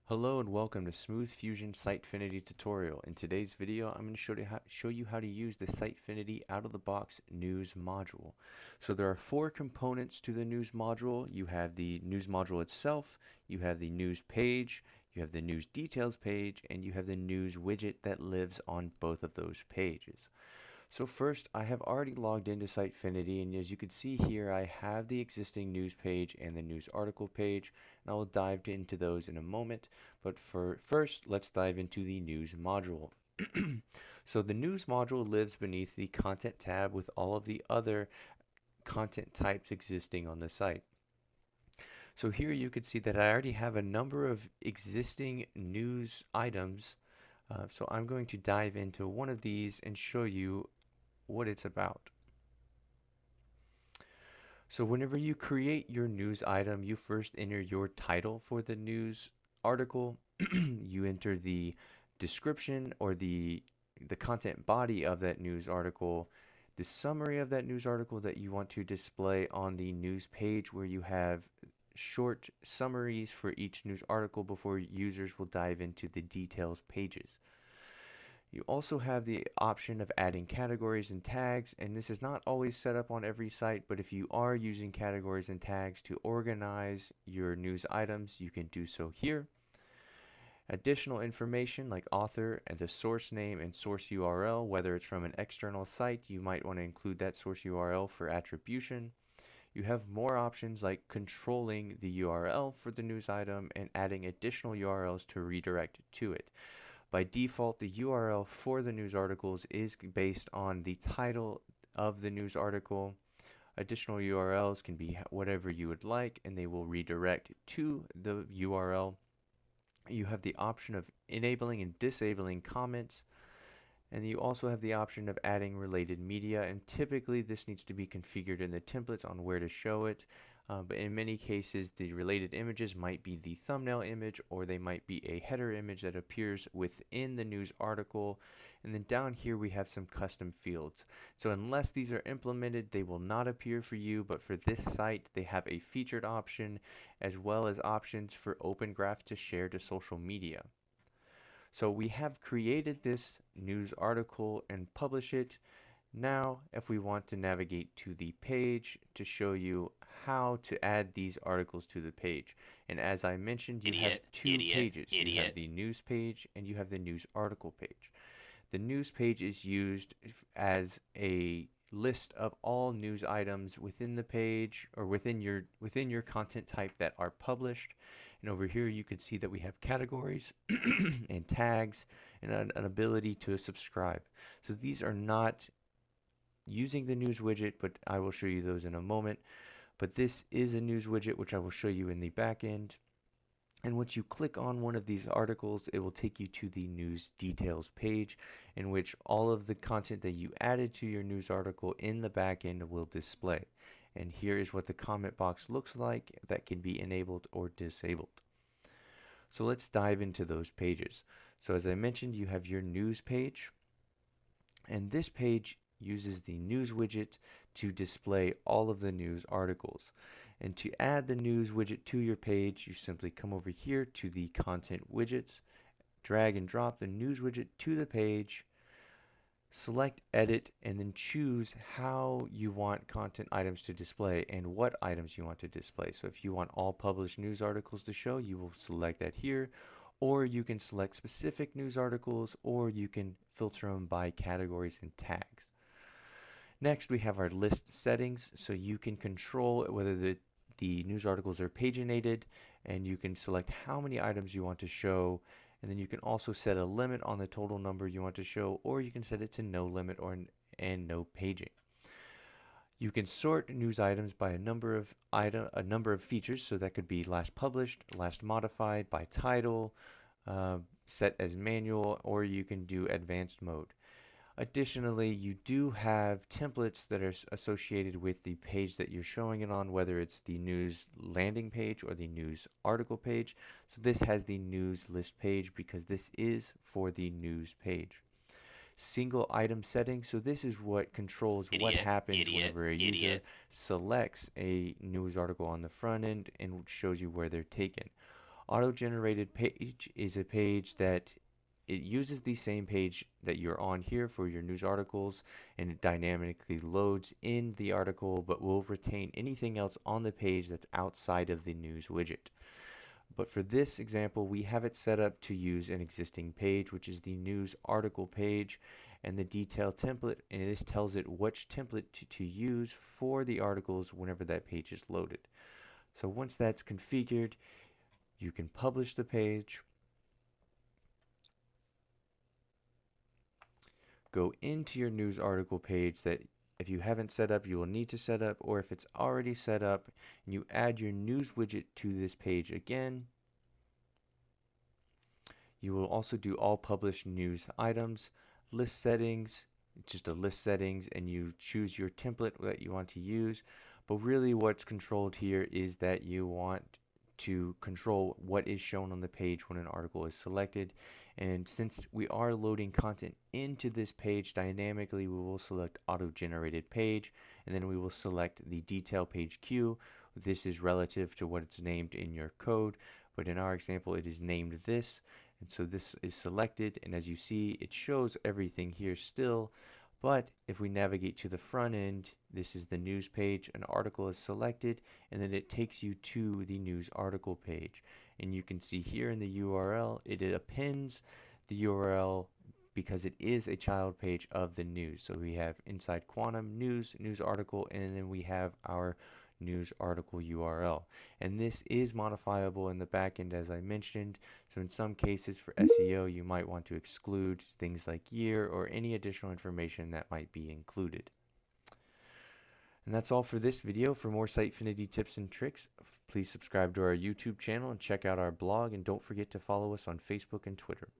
Hello and welcome to Smooth Fusion Sitefinity tutorial. In today's video, I'm going to show you how to use the Sitefinity out-of-the-box news module. So there are four components to the news module. You have the news module itself, you have the news page, you have the news details page, and you have the news widget that lives on both of those pages. So first, I have already logged into Sitefinity, and as you can see here, I have the existing news page and the news article page, and I will dive into those in a moment. But first, let's dive into the news module. So the news module lives beneath the content tab with all of the other content types existing on the site. So here you can see that I already have a number of existing news items. So I'm going to dive into one of these and show you what it's about. So whenever you create your news item, you first enter your title for the news article. You enter the description or the content body of that news article, the summary of that news article that you want to display on the news page, where you have short summaries for each news article before users will dive into the details pages. You also have the option of adding categories and tags, and this is not always set up on every site, but if you are using categories and tags to organize your news items, you can do so here. Additional information like author and the source name and source URL, whether it's from an external site, you might want to include that source URL for attribution. You have more options like controlling the URL for the news item and adding additional URLs to redirect to it. By default, the URL for the news articles is based on the title of the news article. Additional URLs can be whatever you would like, and they will redirect to the URL. You have the option of enabling and disabling comments, and you also have the option of adding related media, and typically this needs to be configured in the templates on where to show it. But in many cases, the related images might be the thumbnail image, or they might be a header image that appears within the news article. And then down here we have some custom fields. So unless these are implemented, they will not appear for you, but for this site, they have a featured option as well as options for Open Graph to share to social media. So we have created this news article and publish it. Now, if we want to navigate to the page to show you how to add these articles to the page. And as I mentioned, you have two pages. You have the news page and you have the news article page. The news page is used as a list of all news items within the page or within your content type that are published. And over here you can see that we have categories and tags and an ability to subscribe. So these are not using the news widget, but I will show you those in a moment. But this is a news widget, which I will show you in the back end. And once you click on one of these articles, it will take you to the news details page, in which all of the content that you added to your news article in the back end will display. And here is what the comment box looks like that can be enabled or disabled. So let's dive into those pages. So as I mentioned, you have your news page, and this page uses the news widget to display all of the news articles. And to add the news widget to your page, you simply come over here to the content widgets, drag and drop the news widget to the page, select edit, and then choose how you want content items to display and what items you want to display. So if you want all published news articles to show, you will select that here, or you can select specific news articles, or you can filter them by categories and tags. Next, we have our list settings, so you can control whether the news articles are paginated, and you can select how many items you want to show, and then you can also set a limit on the total number you want to show, or you can set it to no limit and no paging. You can sort news items by a number of features, so that could be last published, last modified, by title, set as manual, or you can do advanced mode. Additionally, you do have templates that are associated with the page that you're showing it on, whether it's the news landing page or the news article page. So this has the news list page because this is for the news page. Single item setting, so this is what controls what happens whenever a user selects a news article on the front end and shows you where they're taken. Auto-generated page is a page that it uses the same page that you're on here for your news articles, and it dynamically loads in the article, but will retain anything else on the page that's outside of the news widget. But for this example, we have it set up to use an existing page, which is the news article page, and the detail template, and this tells it which template to use for the articles whenever that page is loaded. So once that's configured, you can publish the page, go into your news article page that if you haven't set up, you will need to set up, or if it's already set up, and you add your news widget to this page again. You will also do all published news items, list settings, just a list settings, and you choose your template that you want to use. But really what's controlled here is that you want to control what is shown on the page when an article is selected. And since we are loading content into this page dynamically, we will select auto-generated page, and then we will select the detail page queue. This is relative to what it's named in your code, but in our example, it is named this. And so this is selected, and as you see, it shows everything here still. But if we navigate to the front end, this is the news page, an article is selected, and then it takes you to the news article page. And you can see here in the URL, it appends the URL because it is a child page of the news. So we have inside Quantum news, news article, and then we have our news article URL. And this is modifiable in the backend, as I mentioned. So in some cases for SEO, you might want to exclude things like year or any additional information that might be included. And that's all for this video. For more Sitefinity tips and tricks, please subscribe to our YouTube channel and check out our blog. And don't forget to follow us on Facebook and Twitter.